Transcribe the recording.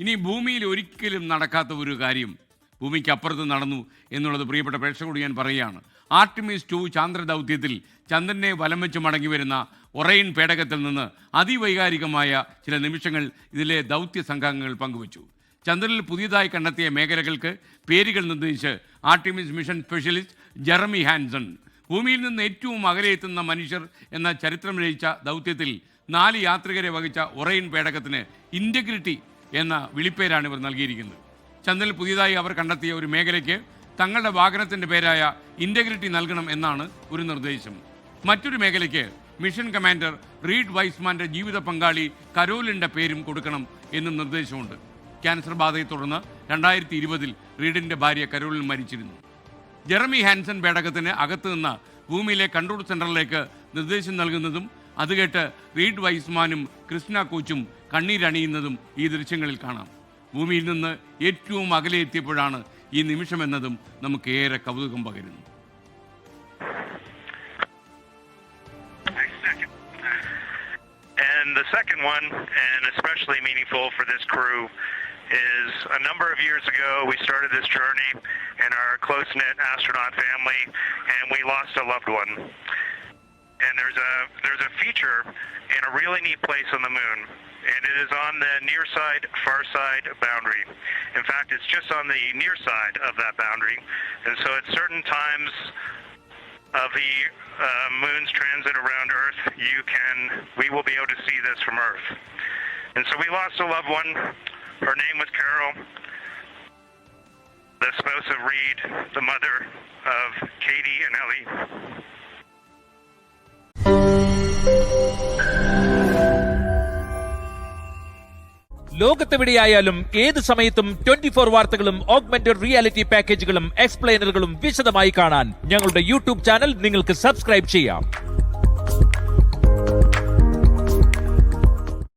ഇനി ഭൂമിയിൽ ഒരിക്കലും നടക്കാത്ത ഒരു കാര്യം ഭൂമിക്ക് അപ്പുറത്ത് നടന്നു എന്നുള്ളത് പ്രിയപ്പെട്ട പ്രേക്ഷകരോട് ഞാൻ പറയുകയാണ്. ആർട്ടിമിസ് 2 ചാന്ദ്രദൗത്യത്തിൽ ചന്ദ്രനെ വലം വെച്ച് മടങ്ങി വരുന്ന ഒറൈൻ പേടകത്തിൽ നിന്ന് അതിവൈകാരികമായ ചില നിമിഷങ്ങൾ ഇതിലെ ദൗത്യ സംഘാംഗങ്ങൾ പങ്കുവച്ചു. ചന്ദ്രനിൽ പുതിയതായി കണ്ടെത്തിയ മേഖലകൾക്ക് പേരുകൾ നിർദ്ദേശിച്ച് Artemis mission specialist Jeremy Hansen ഭൂമിയിൽ നിന്ന് ഏറ്റവും അകലെ എത്തുന്ന മനുഷ്യർ എന്ന ചരിത്രം രചിച്ച ദൗത്യത്തിൽ 4 യാത്രികരെ വഹിച്ച ഒറൈൻ പേടകത്തിന് ഇൻ്റഗ്രിറ്റി എന്ന വിളിപ്പേരാണ് ഇവർ നൽകിയിരിക്കുന്നത്. ചന്ദ്രനിൽ പുതിയതായി അവർ കണ്ടെത്തിയ ഒരു മേഖലയ്ക്ക് തങ്ങളുടെ വാഹനത്തിൻ്റെ പേരായ ഇൻ്റഗ്രിറ്റി നൽകണം എന്നാണ് ഒരു നിർദ്ദേശം. മറ്റൊരു മേഖലയ്ക്ക് മിഷൻ കമാൻഡർ റീഡ് വൈസ്മാൻ്റെ ജീവിത പങ്കാളി കരോലിൻ്റെ പേരും കൊടുക്കണം എന്നും നിർദ്ദേശമുണ്ട്. ക്യാൻസർ ബാധയെ തുടർന്ന് 2020 റീഡിൻ്റെ ഭാര്യ കരോലിൻ മരിച്ചിരുന്നു. ജെറമി ഹാൻസൺ പേടകത്തിന് അകത്തു നിന്ന് ഭൂമിയിലെ കൺട്രോൾ സെൻറ്ററിലേക്ക് നിർദ്ദേശം നൽകുന്നതും അത് കേട്ട് റീഡ് വൈസ്മാനും ക്രിസ്ന കോച്ചും കണ്ണീരണിയുന്നതും ഈ ദൃശ്യങ്ങളിൽ കാണാം. ഭൂമിയിൽ നിന്ന് ഏറ്റവും അകലെ എത്തിയപ്പോഴാണ് ഈ നിമിഷമെന്നതും നമുക്ക് ഏറെ കൗതുകം പകരുന്നു. And the second one, and especially meaningful for this crew, is a number of years ago we started this journey in our close-knit astronaut family, and we lost a loved one. And there's a feature in a really neat place on the moon, and it is on the near side, far side boundary. In fact, it's just on the near side of that boundary, and so at certain times of the moon's transit around Earth, we will be able to see this from Earth. And so we lost a loved one. Her name was Carol, the spouse of Reed, the mother of Katie and Ellie. ലോകത്തെവിടെയായാലും ഏത് സമയത്തും 24 വാർത്തകളും augmented reality പാക്കേജുകളും എക്സ്പ്ലെയിനറുകളും വിശദമായി കാണാൻ ഞങ്ങളുടെ YouTube channel നിങ്ങൾക്ക് subscribe ചെയ്യാം.